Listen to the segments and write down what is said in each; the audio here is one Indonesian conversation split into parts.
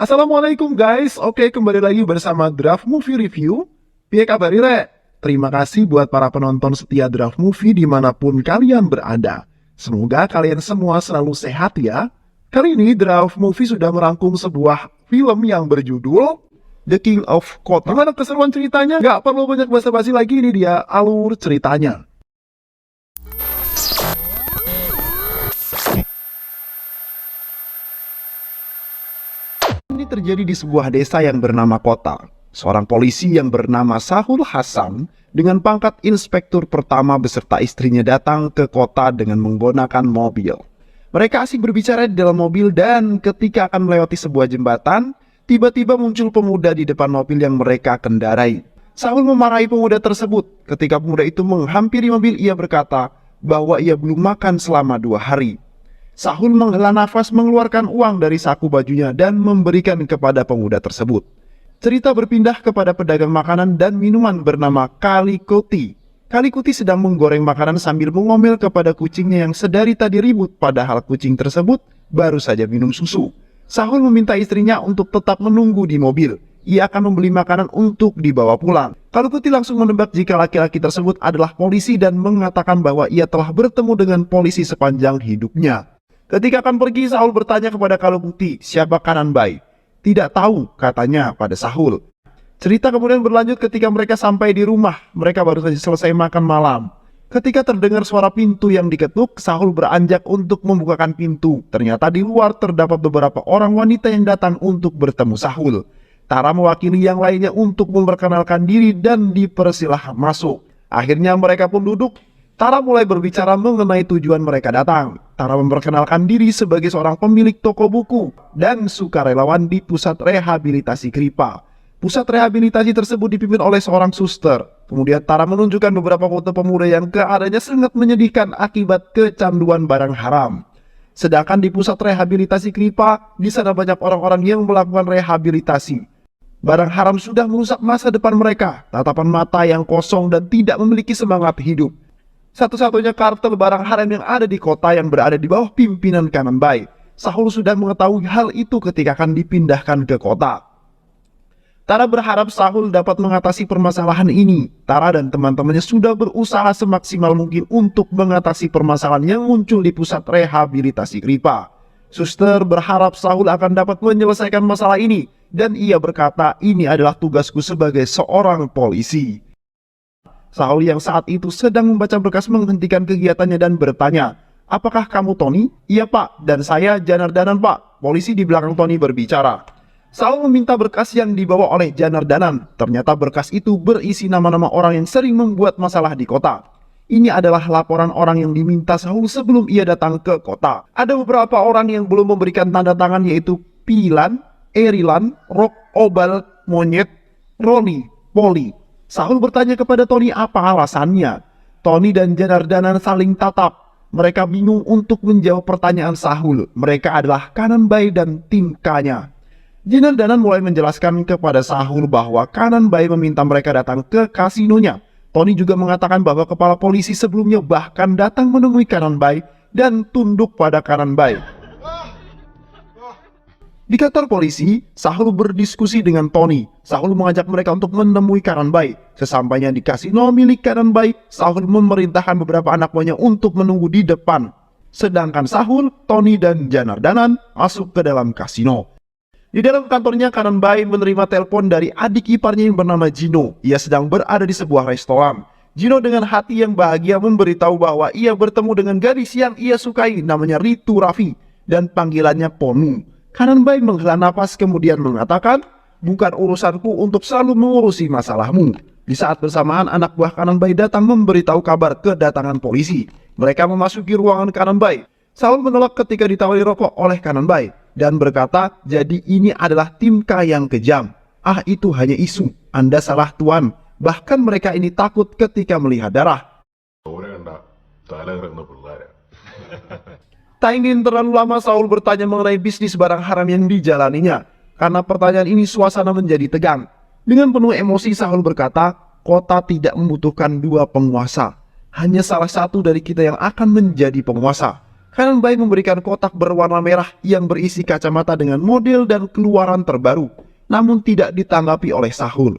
Assalamualaikum guys, oke kembali lagi bersama Draft Movie Review. Piye kabar Re? Terima kasih buat para penonton setia Draft Movie dimanapun kalian berada. Semoga kalian semua selalu sehat ya. Kali ini Draft Movie sudah merangkum sebuah film yang berjudul The King of Kota. Gimana keseruan ceritanya? Gak perlu banyak basa-basi lagi, ini dia alur ceritanya. Ini terjadi di sebuah desa yang bernama Kota. Seorang polisi yang bernama Sahul Hasan dengan pangkat inspektur pertama beserta istrinya datang ke kota dengan menggunakan mobil. Mereka asik berbicara di dalam mobil dan ketika akan melewati sebuah jembatan, tiba-tiba muncul pemuda di depan mobil yang mereka kendarai. Sahul memarahi pemuda tersebut. Ketika pemuda itu menghampiri mobil, ia berkata bahwa ia belum makan selama 2 hari. Sahul menghela nafas, mengeluarkan uang dari saku bajunya dan memberikan kepada pemuda tersebut. Cerita berpindah kepada pedagang makanan dan minuman bernama Kalikuti. Kalikuti sedang menggoreng makanan sambil mengomel kepada kucingnya yang sedari tadi ribut, padahal kucing tersebut baru saja minum susu. Sahul meminta istrinya untuk tetap menunggu di mobil. Ia akan membeli makanan untuk dibawa pulang. Kalikuti langsung menebak jika laki-laki tersebut adalah polisi dan mengatakan bahwa ia telah bertemu dengan polisi sepanjang hidupnya. Ketika akan pergi, Sahul bertanya kepada Kalikuti, siapa Kanan Bai? Tidak tahu, katanya pada Sahul. Cerita kemudian berlanjut ketika mereka sampai di rumah. Mereka baru saja selesai makan malam. Ketika terdengar suara pintu yang diketuk, Sahul beranjak untuk membukakan pintu. Ternyata di luar terdapat beberapa orang wanita yang datang untuk bertemu Sahul. Tara mewakili yang lainnya untuk memperkenalkan diri dan dipersilahkan masuk. Akhirnya mereka pun duduk. Tara mulai berbicara mengenai tujuan mereka datang. Tara memperkenalkan diri sebagai seorang pemilik toko buku dan sukarelawan di pusat rehabilitasi Kripa. Pusat rehabilitasi tersebut dipimpin oleh seorang suster. Kemudian Tara menunjukkan beberapa foto pemuda yang keadaannya sangat menyedihkan akibat kecanduan barang haram. Sedangkan di pusat rehabilitasi Kripa, di sana banyak orang-orang yang melakukan rehabilitasi. Barang haram sudah merusak masa depan mereka, tatapan mata yang kosong dan tidak memiliki semangat hidup. Satu-satunya kartel barang haram yang ada di kota yang berada di bawah pimpinan Kanan Bai. Sahul sudah mengetahui hal itu ketika akan dipindahkan ke kota. Tara berharap Sahul dapat mengatasi permasalahan ini. Tara dan teman-temannya sudah berusaha semaksimal mungkin untuk mengatasi permasalahan yang muncul di pusat rehabilitasi Kripa. Suster berharap Sahul akan dapat menyelesaikan masalah ini. Dan ia berkata, ini adalah tugasku sebagai seorang polisi. Sahul yang saat itu sedang membaca berkas menghentikan kegiatannya dan bertanya, apakah kamu Tony? Iya pak, dan saya Janardanan pak. Polisi di belakang Tony berbicara. Sahul meminta berkas yang dibawa oleh Janardanan. Ternyata berkas itu berisi nama-nama orang yang sering membuat masalah di kota. Ini adalah laporan orang yang diminta Sahul sebelum ia datang ke kota. Ada beberapa orang yang belum memberikan tanda tangan, yaitu Pilan, Erilan, Rok, Obal, Monyet, Roni, Poli. Sahul bertanya kepada Tony apa alasannya. Tony dan Janardanan saling tatap. Mereka bingung untuk menjawab pertanyaan Sahul. Mereka adalah Kanan Bai dan tim K-nya. Janardanan mulai menjelaskan kepada Sahul bahwa Kanan Bai meminta mereka datang ke kasinonya. Tony juga mengatakan bahwa kepala polisi sebelumnya bahkan datang menemui Kanan Bai dan tunduk pada Kanan Bai. Di kantor polisi, Sahul berdiskusi dengan Tony. Sahul mengajak mereka untuk menemui Kanan Bai. Sesampainya di kasino milik Kanan Bai, Sahul memerintahkan beberapa anak buahnya untuk menunggu di depan. Sedangkan Sahul, Tony, dan Janardanan masuk ke dalam kasino. Di dalam kantornya, Kanan Bai menerima telepon dari adik iparnya yang bernama Gino. Ia sedang berada di sebuah restoran. Gino dengan hati yang bahagia memberitahu bahwa ia bertemu dengan gadis yang ia sukai, namanya Ritu Raffi, dan panggilannya Ponu. Kanan Bai menghela nafas kemudian mengatakan, bukan urusanku untuk selalu mengurusi masalahmu. Di saat bersamaan, anak buah Kanan Bai datang memberitahu kabar kedatangan polisi. Mereka memasuki ruangan Kanan Bai. Sahul menolak ketika ditawari rokok oleh Kanan Bai dan berkata, jadi ini adalah tim K yang kejam. Ah, itu hanya isu. Anda salah tuan. Bahkan mereka ini takut ketika melihat darah. Tak ingin terlalu lama, Sahul bertanya mengenai bisnis barang haram yang dijalaninya. Karena pertanyaan ini suasana menjadi tegang. Dengan penuh emosi, Sahul berkata, kota tidak membutuhkan 2 penguasa. Hanya salah satu dari kita yang akan menjadi penguasa. Kanan Bai memberikan kotak berwarna merah yang berisi kacamata dengan model dan keluaran terbaru, namun tidak ditanggapi oleh Sahul.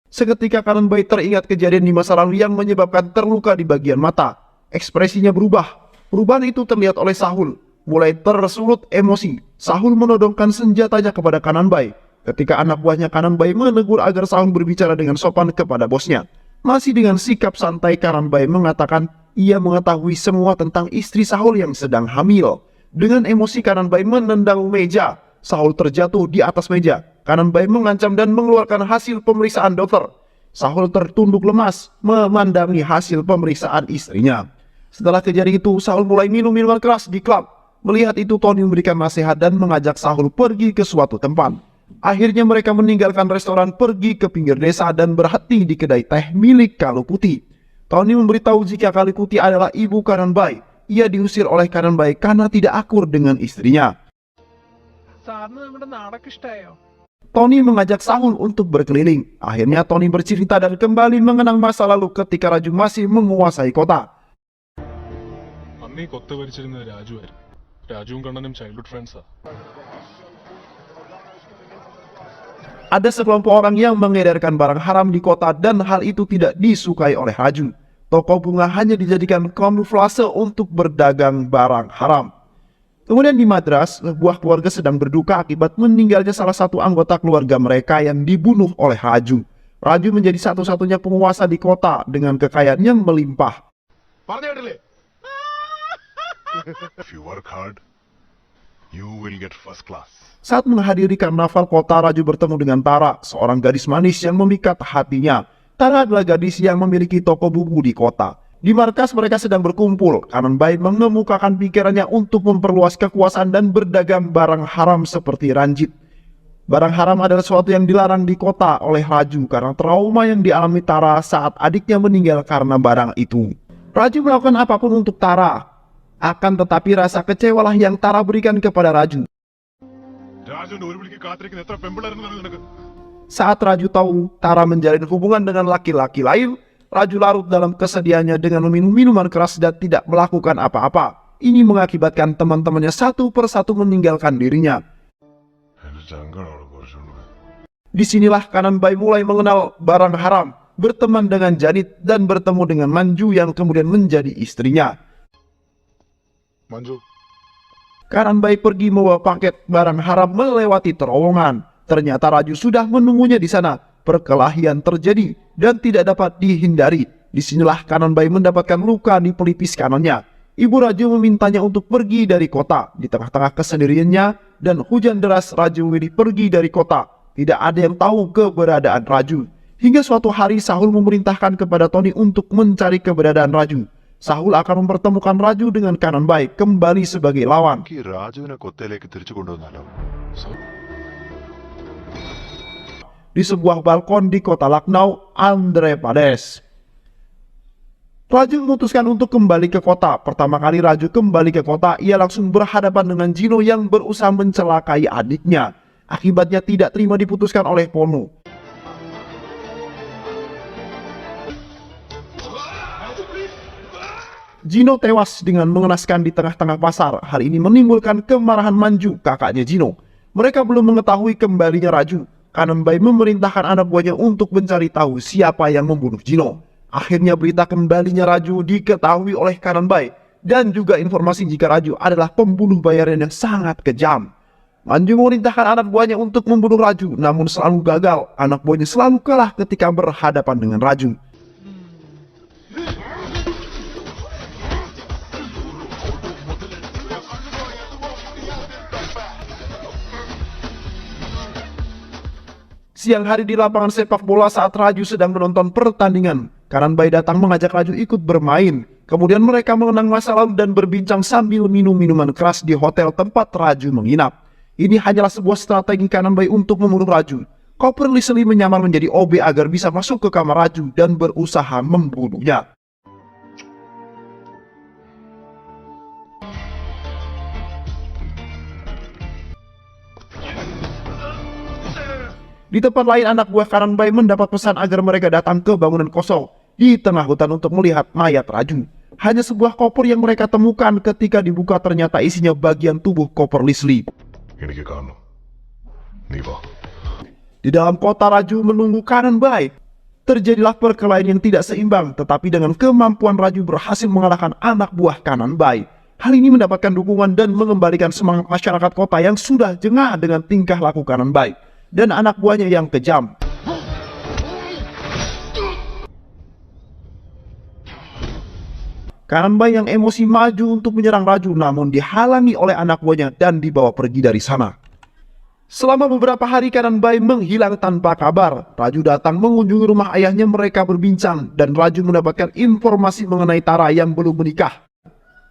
Seketika Kanan Bai teringat kejadian di masa lalu yang menyebabkan terluka di bagian mata. Ekspresinya berubah. Perubahan itu terlihat oleh Sahul. Mulai tersulut emosi, Sahul menodongkan senjatanya kepada Kanan Bai. Ketika anak buahnya Kanan Bai menegur agar Sahul berbicara dengan sopan kepada bosnya. Masih dengan sikap santai, Kanan Bai mengatakan ia mengetahui semua tentang istri Sahul yang sedang hamil. Dengan emosi, Kanan Bai menendang meja. Sahul terjatuh di atas meja. Kanan Bai mengancam dan mengeluarkan hasil pemeriksaan dokter. Sahul tertunduk lemas memandangi hasil pemeriksaan istrinya. Setelah kejadian itu, Sahul mulai minum minuman keras di klub. Melihat itu, Tony memberikan nasihat dan mengajak Sahul pergi ke suatu tempat. Akhirnya mereka meninggalkan restoran, pergi ke pinggir desa dan berhenti di kedai teh milik Kalu Putih. Tony memberitahu jika Kalu Putih adalah ibu Kanan Bai. Ia diusir oleh Kanan Bai karena tidak akur dengan istrinya. Tony mengajak Sahul untuk berkeliling. Akhirnya Tony bercerita dan kembali mengenang masa lalu ketika Raju masih menguasai kota. Ada sekelompok orang yang mengedarkan barang haram di kota dan hal itu tidak disukai oleh Raju. Toko bunga hanya dijadikan kamuflase untuk berdagang barang haram. Kemudian di Madras, sebuah keluarga sedang berduka akibat meninggalnya salah satu anggota keluarga mereka yang dibunuh oleh Raju. Raju menjadi satu-satunya penguasa di kota dengan kekayaan yang melimpah. If you work hard, you will get first class. Saat menghadiri karnaval kota, Raju bertemu dengan Tara, seorang gadis manis yang memikat hatinya. Tara adalah gadis yang memiliki toko buku di kota. Di markas mereka sedang berkumpul. Kanan Bai mengemukakan pikirannya untuk memperluas kekuasaan dan berdagang barang haram seperti ranjit. Barang haram adalah sesuatu yang dilarang di kota oleh Raju karena trauma yang dialami Tara saat adiknya meninggal karena barang itu. Raju melakukan apapun untuk Tara. Akan tetapi rasa kecewalah yang Tara berikan kepada Raju. Saat Raju tahu Tara menjalin hubungan dengan laki-laki lain, Raju larut dalam kesedihannya dengan meminum minuman keras dan tidak melakukan apa-apa. Ini mengakibatkan teman-temannya satu persatu meninggalkan dirinya. Disinilah Kanan Bai mulai mengenal barang haram, berteman dengan Janit dan bertemu dengan Manju yang kemudian menjadi istrinya. Manju. Kanan Bai pergi membawa paket barang haram melewati terowongan. Ternyata Raju sudah menunggunya di sana. Perkelahian terjadi dan tidak dapat dihindari. Disinilah Kanan Bai mendapatkan luka di pelipis kanannya. Ibu Raju memintanya untuk pergi dari kota. Di tengah-tengah kesendiriannya dan hujan deras, Raju memilih pergi dari kota. Tidak ada yang tahu keberadaan Raju. Hingga suatu hari Sahul memerintahkan kepada Tony untuk mencari keberadaan Raju. Sahul akan mempertemukan Raju dengan Kanan Bai kembali sebagai lawan. Di sebuah balkon di kota Lucknow, Andhra Pradesh. Raju memutuskan untuk kembali ke kota. Pertama kali Raju kembali ke kota, ia langsung berhadapan dengan Gino yang berusaha mencelakai adiknya. Akibatnya tidak terima diputuskan oleh Pono. Gino tewas dengan mengenaskan di tengah-tengah pasar. Hal ini menimbulkan kemarahan Manju, kakaknya Gino. Mereka belum mengetahui kembalinya Raju. Kanan Bai memerintahkan anak buahnya untuk mencari tahu siapa yang membunuh Gino. Akhirnya berita kembalinya Raju diketahui oleh Kanan Bai. Dan juga informasi jika Raju adalah pembunuh bayaran yang sangat kejam. Manju memerintahkan anak buahnya untuk membunuh Raju, namun selalu gagal. Anak buahnya selalu kalah ketika berhadapan dengan Raju. Siang hari di lapangan sepak bola saat Raju sedang menonton pertandingan, Kanan Bai datang mengajak Raju ikut bermain. Kemudian mereka mengenang masa lalu dan berbincang sambil minum minuman keras di hotel tempat Raju menginap. Ini hanyalah sebuah strategi Kanan Bai untuk membunuh Raju. Cooper Leslie menyamar menjadi OB agar bisa masuk ke kamar Raju dan berusaha membunuhnya. Di tempat lain, anak buah Kanan Bai mendapat pesan agar mereka datang ke bangunan kosong di tengah hutan untuk melihat mayat Raju. hanya sebuah koper yang mereka temukan. Ketika dibuka ternyata isinya bagian tubuh koper Leslie. എനിക്ക് കാണണം നീ വാ Di dalam kota Raju menunggu Kananbai. Terjadilah perkelahian yang tidak seimbang, tetapi dengan kemampuan Raju berhasil mengalahkan anak buah Kananbai. Hal ini mendapatkan dukungan dan mengembalikan semangat masyarakat kota yang sudah jengah dengan tingkah laku Kananbai dan anak buahnya yang kejam. Kananbai yang emosi maju untuk menyerang Raju, namun dihalangi oleh anak buahnya dan dibawa pergi dari sana. Selama beberapa hari Kananbai menghilang tanpa kabar. Raju datang mengunjungi rumah ayahnya, mereka berbincang dan Raju mendapatkan informasi mengenai Tara yang belum menikah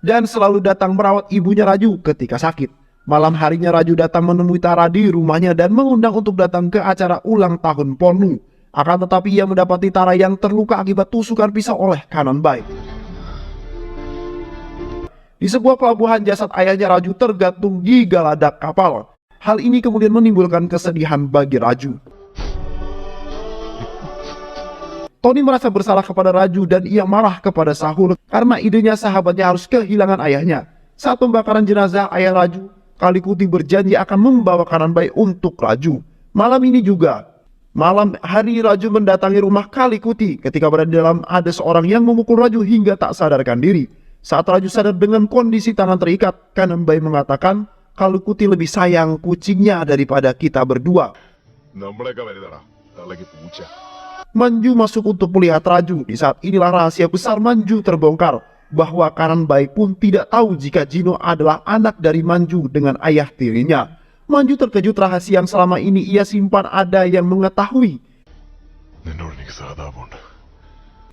dan selalu datang merawat ibunya Raju ketika sakit. Malam harinya Raju datang menemui Tara di rumahnya dan mengundang untuk datang ke acara ulang tahun Ponu. Akan tetapi ia mendapati Tara yang terluka akibat tusukan pisau oleh Kananbai. Di sebuah pelabuhan jasad ayahnya Raju tergantung di galadak kapal. Hal ini kemudian menimbulkan kesedihan bagi Raju. Tony merasa bersalah kepada Raju dan ia marah kepada Sahul karena idenya sahabatnya harus kehilangan ayahnya. Saat pembakaran jenazah ayah Raju, Kalikuti berjanji akan membawa Kananbai untuk Raju. Malam ini juga, malam hari Raju mendatangi rumah Kalikuti. Ketika berada di dalam, ada seorang yang memukul Raju hingga tak sadarkan diri. Saat Raju sadar dengan kondisi tangan terikat, Kananbai mengatakan, Kalikuti lebih sayang kucingnya daripada kita berdua. നമ്മളെയൊക്കെ വലുതടാ തള്ളക്ക് പൂച്ച Manju masuk untuk melihat Raju. Di saat inilah rahasia besar Manju terbongkar, bahwa Kananbai pun tidak tahu jika Jino adalah anak dari Manju dengan ayah tirinya. Manju terkejut, rahasia yang selama ini ia simpan ada yang mengetahui. നിന്നോട് എനിക്ക് സഹതാപമുണ്ട്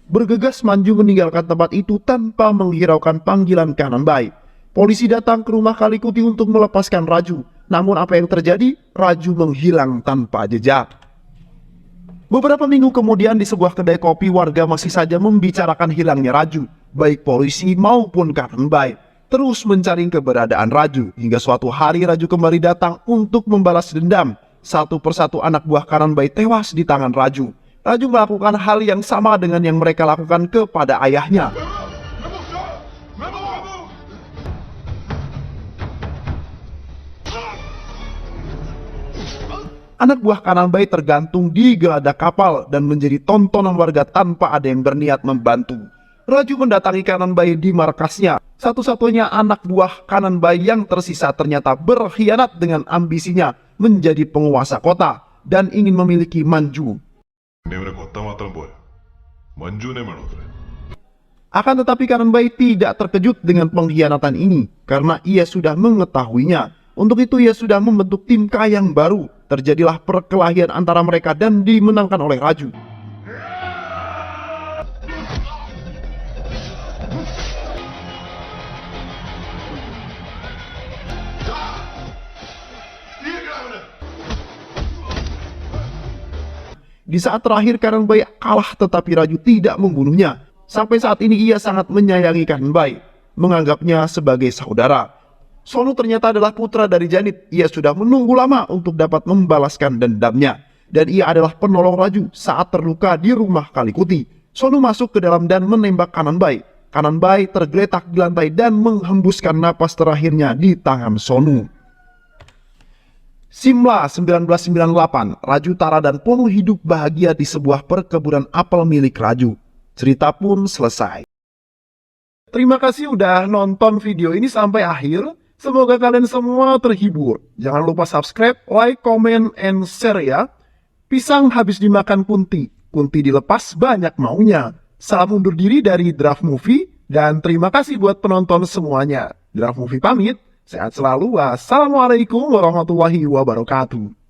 Bergegas Manju meninggalkan tempat itu tanpa menghiraukan panggilan Kananbai. Polisi datang ke rumah Kalikuti untuk melepaskan Raju. Namun apa yang terjadi? Raju menghilang tanpa jejak. Beberapa minggu kemudian di sebuah kedai kopi, warga masih saja membicarakan hilangnya Raju. Baik polisi maupun Kananbai terus mencari keberadaan Raju. Hingga suatu hari Raju kembali datang untuk membalas dendam. Satu persatu anak buah Kananbai tewas di tangan Raju. Raju melakukan hal yang sama dengan yang mereka lakukan kepada ayahnya. Anak buah Kananbai tergantung di geladak kapal dan menjadi tontonan warga tanpa ada yang berniat membantu. Raju mendatangi Kananbai di markasnya. Satu-satunya anak buah Kananbai yang tersisa ternyata berkhianat dengan ambisinya menjadi penguasa kota dan ingin memiliki Manju. ഇവരെ കൊത്ത മാത്രം പോരാ മഞ്ജുവിനെ വേണോ അത്രേ Akan tetapi Kananbai tidak terkejut dengan pengkhianatan ini karena ia sudah mengetahuinya. Untuk itu ia sudah membentuk tim K yang baru. Terjadilah perkelahian antara mereka dan dimenangkan oleh Raju. Di saat terakhir Kananbai kalah, tetapi Raju tidak membunuhnya. Sampai saat ini ia sangat menyayangi Kananbai, menganggapnya sebagai saudara. Sonu ternyata adalah putra dari Janit. Ia sudah menunggu lama untuk dapat membalaskan dendamnya. Dan ia adalah penolong Raju saat terluka di rumah Kalikuti. Sonu masuk ke dalam dan menembak Kananbai. Kananbai tergeletak di lantai dan menghembuskan napas terakhirnya di tangan Sonu. Simla 1998, Raju, Tara, dan Ponu hidup bahagia di sebuah perkebunan apel milik Raju. Cerita pun selesai. Terima kasih udah nonton video ini sampai akhir. Semoga kalian semua terhibur. Jangan lupa subscribe, like, comment, and share ya. Pisang habis dimakan kunti. Kunti dilepas banyak maunya. Salam undur diri dari Draft Movie. Dan terima kasih buat penonton semuanya. Draft Movie pamit. Sehat selalu. Wassalamualaikum warahmatullahi wabarakatuh.